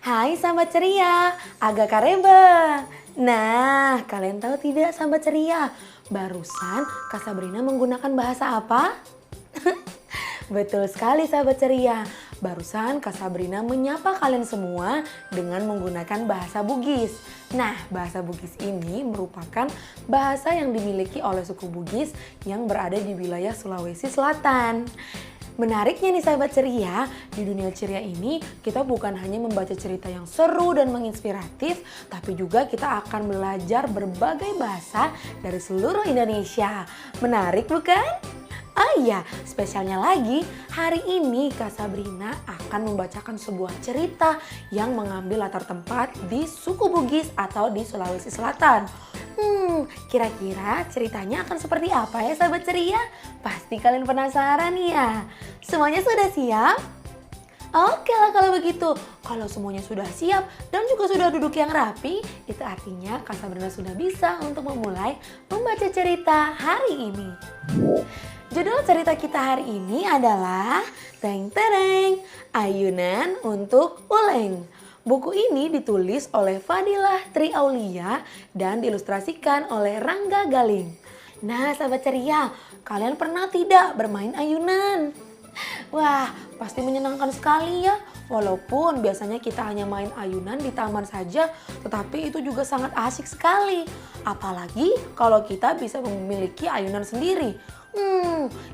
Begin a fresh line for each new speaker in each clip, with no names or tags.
Hai sahabat ceria, agak kareba. Nah, kalian tahu tidak sahabat ceria, barusan Kak Sabrina menggunakan bahasa apa? Betul sekali sahabat ceria, barusan Kak Sabrina menyapa kalian semua dengan menggunakan bahasa Bugis. Nah, bahasa Bugis ini merupakan bahasa yang dimiliki oleh suku Bugis yang berada di wilayah Sulawesi Selatan. Menariknya nih sahabat ceria, di dunia ceria ini kita bukan hanya membaca cerita yang seru dan menginspiratif, tapi juga kita akan belajar berbagai bahasa dari seluruh Indonesia. Menarik bukan? Oh iya, spesialnya lagi, hari ini Kak Sabrina akan membacakan sebuah cerita yang mengambil latar tempat di suku Bugis atau di Sulawesi Selatan. Kira-kira ceritanya akan seperti apa ya sahabat ceria? Pasti kalian penasaran ya. Semuanya sudah siap? Oke lah kalau begitu. Kalau semuanya sudah siap dan juga sudah duduk yang rapi, itu artinya Kak Sabrina sudah bisa untuk memulai membaca cerita hari ini. Judul cerita kita hari ini adalah Teng Tereng, Ayunan untuk Uleng. Buku ini ditulis oleh Fadilah Tri Aulia dan diilustrasikan oleh Rangga Galing. Nah sahabat ceria, kalian pernah tidak bermain ayunan? Wah, pasti menyenangkan sekali ya. Walaupun biasanya kita hanya main ayunan di taman saja, tetapi itu juga sangat asik sekali. Apalagi kalau kita bisa memiliki ayunan sendiri.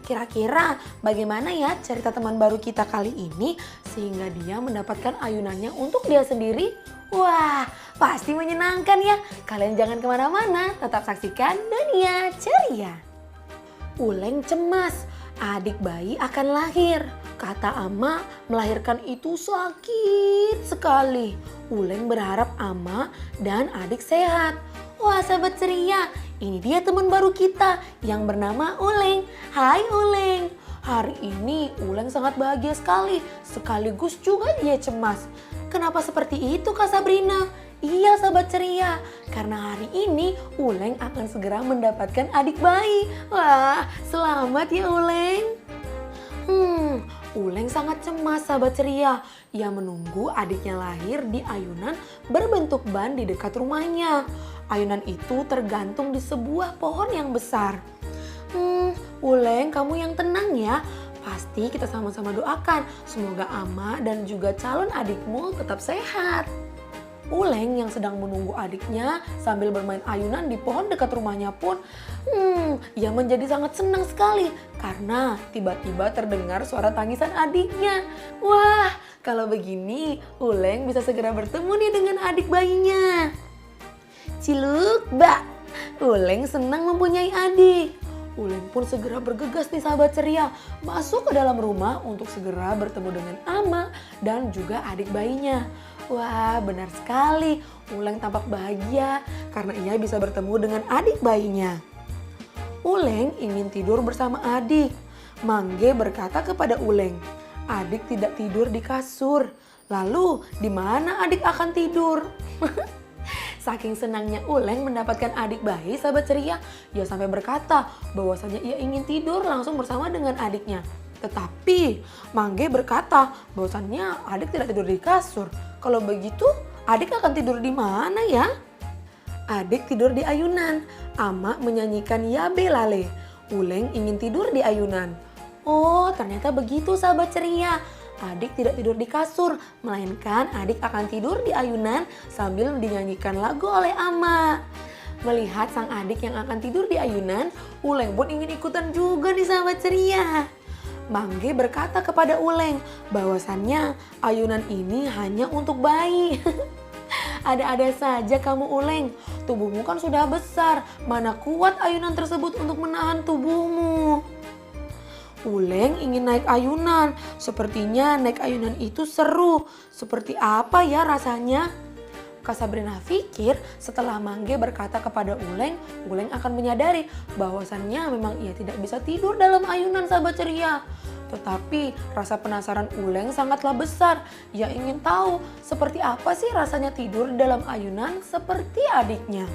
Kira-kira bagaimana ya cerita teman baru kita kali ini sehingga dia mendapatkan ayunannya untuk dia sendiri? Wah, pasti menyenangkan ya. Kalian jangan kemana-mana, tetap saksikan Dunia Ceria. Uleng cemas, adik bayi akan lahir. Kata Ama, melahirkan itu sakit sekali. Uleng berharap Ama dan adik sehat. Wah sahabat ceria, ini dia teman baru kita yang bernama Uleng. Hai Uleng. Hari ini Uleng sangat bahagia sekali, sekaligus juga dia cemas. Kenapa seperti itu Kak Sabrina? Iya sahabat ceria, karena hari ini Uleng akan segera mendapatkan adik bayi. Wah, selamat ya Uleng. Uleng sangat cemas sahabat ceria. Ia menunggu adiknya lahir di ayunan berbentuk ban di dekat rumahnya. Ayunan itu tergantung di sebuah pohon yang besar. Uleng, kamu yang tenang ya. Pasti kita sama-sama doakan semoga Ama dan juga calon adikmu tetap sehat. Uleng yang sedang menunggu adiknya sambil bermain ayunan di pohon dekat rumahnya pun ia menjadi sangat senang sekali karena tiba-tiba terdengar suara tangisan adiknya. Wah, kalau begini Uleng bisa segera bertemu nih dengan adik bayinya. Ciluk, Mbak. Uleng senang mempunyai adik. Uleng pun segera bergegas nih sahabat ceria, masuk ke dalam rumah untuk segera bertemu dengan Ama dan juga adik bayinya. Wah, benar sekali. Uleng tampak bahagia karena ia bisa bertemu dengan adik bayinya. Uleng ingin tidur bersama adik. Mangge berkata kepada Uleng, adik tidak tidur di kasur. Lalu, di mana adik akan tidur? Saking senangnya Uleng mendapatkan adik bayi sahabat ceria, ia sampai berkata bahwasanya ia ingin tidur langsung bersama dengan adiknya. Tetapi Mangge berkata bahwasannya adik tidak tidur di kasur. Kalau begitu adik akan tidur di mana ya? Adik tidur di ayunan. Ama menyanyikan Yabe Lale. Uleng ingin tidur di ayunan. Oh, ternyata begitu sahabat ceria. Adik tidak tidur di kasur, melainkan adik akan tidur di ayunan sambil dinyanyikan lagu oleh Ama. Melihat sang adik yang akan tidur di ayunan, Uleng pun ingin ikutan juga nih sahabat ceria. Mangge berkata kepada Uleng bahwasannya ayunan ini hanya untuk bayi. Ada-ada saja kamu Uleng, tubuhmu kan sudah besar, mana kuat ayunan tersebut untuk menahan tubuhmu. Uleng ingin naik ayunan, sepertinya naik ayunan itu seru. Seperti apa ya rasanya? Kak Sabrina pikir setelah Mangge berkata kepada Uleng, Uleng akan menyadari bahwasannya memang ia tidak bisa tidur dalam ayunan sahabat ceria. Tetapi rasa penasaran Uleng sangatlah besar. Ia ingin tahu seperti apa sih rasanya tidur dalam ayunan seperti adiknya.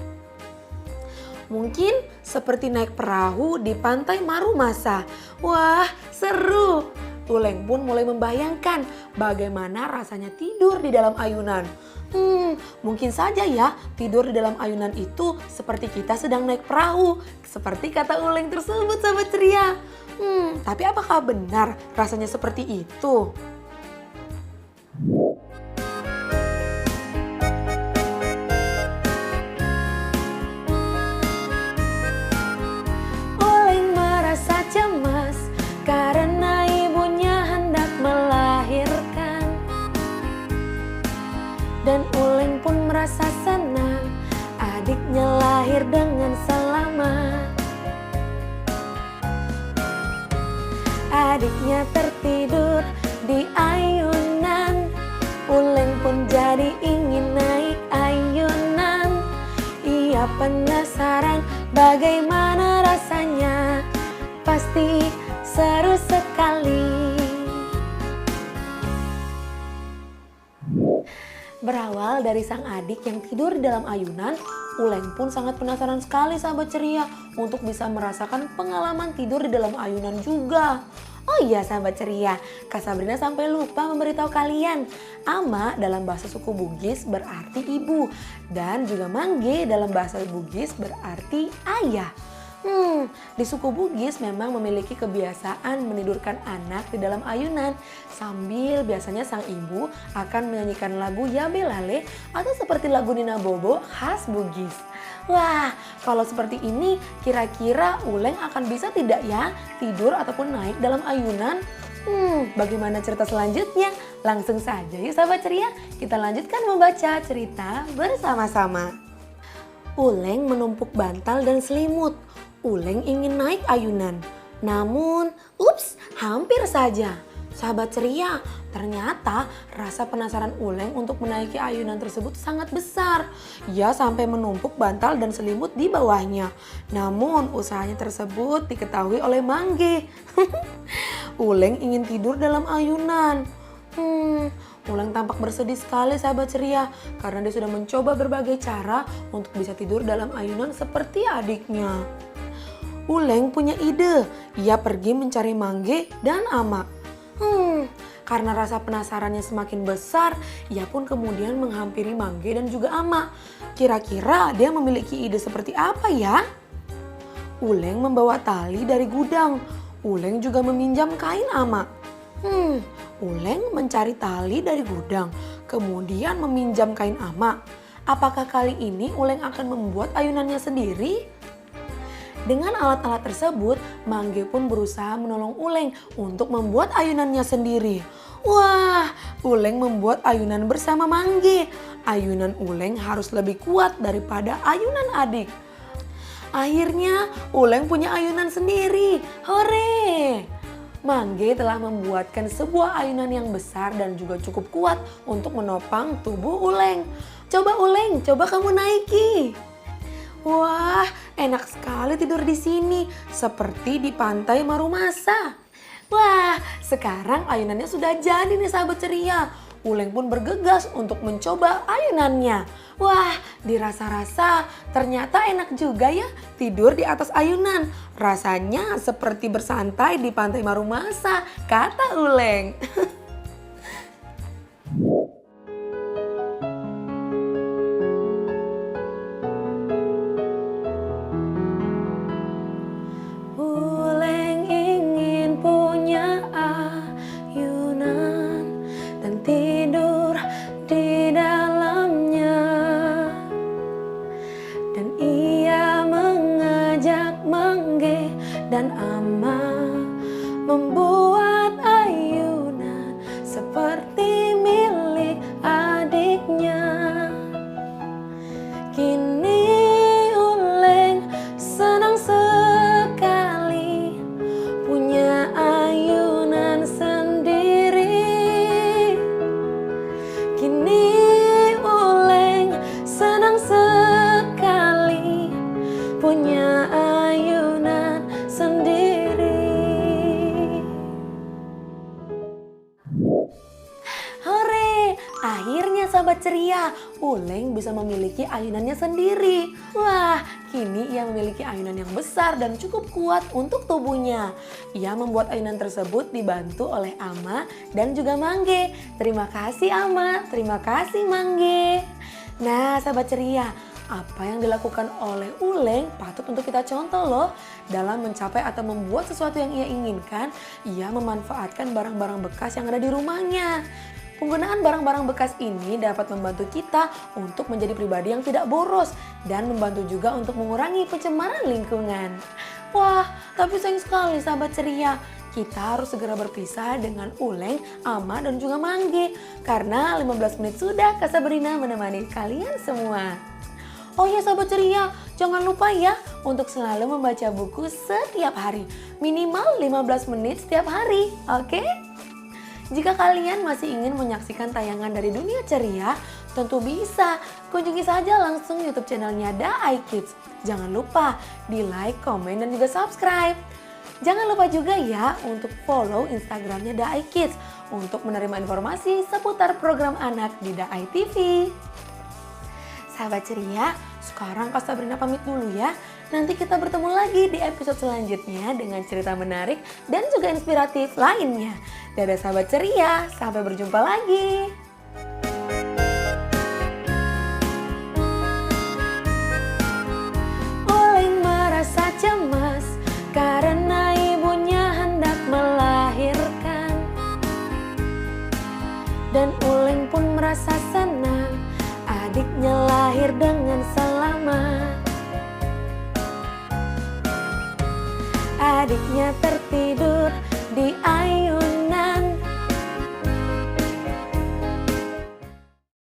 Mungkin seperti naik perahu di pantai Marumasa. Wah, seru. Uleng pun mulai membayangkan bagaimana rasanya tidur di dalam ayunan. Mungkin saja ya tidur di dalam ayunan itu seperti kita sedang naik perahu. Seperti kata Uleng tersebut sahabat ceria. Tapi apakah benar rasanya seperti itu? Uleng merasa cemas karena ibunya hendak melahirkan. Dan Uleng pun merasa senang adiknya lahir dengan selamat. Adiknya tertidur di ayunan. Uleng pun jadi ingin naik ayunan. Ia penasaran bagaimana rasanya. Pasti seru sekali. Berawal dari sang adik yang tidur di dalam ayunan, Uleng pun sangat penasaran sekali sahabat ceria untuk bisa merasakan pengalaman tidur di dalam ayunan juga. Oh iya sahabat ceria, Kak Sabrina sampai lupa memberitahu kalian. Ama dalam bahasa suku Bugis berarti ibu dan juga mangge dalam bahasa Bugis berarti ayah. Di suku Bugis memang memiliki kebiasaan menidurkan anak di dalam ayunan sambil biasanya sang ibu akan menyanyikan lagu Yabe Lale atau seperti lagu Nina Bobo khas Bugis. Wah, kalau seperti ini kira-kira Uleng akan bisa tidak ya tidur ataupun naik dalam ayunan? Bagaimana cerita selanjutnya? Langsung saja yuk sahabat ceria, kita lanjutkan membaca cerita bersama-sama. Uleng menumpuk bantal dan selimut. Uleng ingin naik ayunan. Namun, hampir saja. Sahabat ceria, ternyata rasa penasaran Uleng untuk menaiki ayunan tersebut sangat besar. Ia sampai menumpuk bantal dan selimut di bawahnya. Namun, usahanya tersebut diketahui oleh Mangge. Uleng ingin tidur dalam ayunan. Uleng tampak bersedih sekali sahabat ceria karena dia sudah mencoba berbagai cara untuk bisa tidur dalam ayunan seperti adiknya. Uleng punya ide, ia pergi mencari Mangge dan Ama. Karena rasa penasarannya semakin besar, ia pun kemudian menghampiri Mangge dan juga Ama. Kira-kira dia memiliki ide seperti apa ya? Uleng membawa tali dari gudang. Uleng juga meminjam kain Ama. Uleng mencari tali dari gudang, kemudian meminjam kain Ama. Apakah kali ini Uleng akan membuat ayunannya sendiri? Dengan alat-alat tersebut, Mangge pun berusaha menolong Uleng untuk membuat ayunannya sendiri. Wah, Uleng membuat ayunan bersama Mangge. Ayunan Uleng harus lebih kuat daripada ayunan adik. Akhirnya, Uleng punya ayunan sendiri. Hore! Mangge telah membuatkan sebuah ayunan yang besar dan juga cukup kuat untuk menopang tubuh Uleng. Coba Uleng, coba kamu naiki. Wah, enak sekali tidur di sini, seperti di pantai Marumasa. Wah, sekarang ayunannya sudah jadi nih sahabat ceria. Uleng pun bergegas untuk mencoba ayunannya. Wah, dirasa-rasa ternyata enak juga ya tidur di atas ayunan. Rasanya seperti bersantai di pantai Marumasa, kata Uleng. Dan Ama membuat ayunan seperti milik adiknya. Kini Uleng senang sekali punya ayunan sendiri. Kini Uleng senang sekali punya ayunan sendiri. Hore, akhirnya ya sahabat ceria, Uleng bisa memiliki ayunannya sendiri. Wah, kini ia memiliki ayunan yang besar dan cukup kuat untuk tubuhnya. Ia membuat ayunan tersebut dibantu oleh Ama dan juga Mangge. Terima kasih Ama, terima kasih Mangge. Nah sahabat ceria, apa yang dilakukan oleh Uleng patut untuk kita contoh loh. Dalam mencapai atau membuat sesuatu yang ia inginkan, ia memanfaatkan barang-barang bekas yang ada di rumahnya. Penggunaan barang-barang bekas ini dapat membantu kita untuk menjadi pribadi yang tidak boros dan membantu juga untuk mengurangi pencemaran lingkungan. Wah, tapi sayang sekali sahabat ceria, kita harus segera berpisah dengan Uleng, Ama dan juga Mangge karena 15 menit sudah Kak Sabrina menemani kalian semua. Oh ya sahabat ceria, jangan lupa ya untuk selalu membaca buku setiap hari. Minimal 15 menit setiap hari, oke? Jika kalian masih ingin menyaksikan tayangan dari Dunia Ceria, tentu bisa. Kunjungi saja langsung YouTube channelnya Da iKids. Jangan lupa di like, komen, dan juga subscribe. Jangan lupa juga ya untuk follow Instagramnya Da iKids untuk menerima informasi seputar program anak di Da iTV. Sahabat ceria, sekarang Kak Sabrina pamit dulu ya. Nanti kita bertemu lagi di episode selanjutnya dengan cerita menarik dan juga inspiratif lainnya. Dadah sahabat ceria, sampai berjumpa lagi. Uleng merasa cemas karena ibunya hendak melahirkan. Dan Uleng pun merasa senang adiknya lahir dengan selamat. Adiknya tertidur di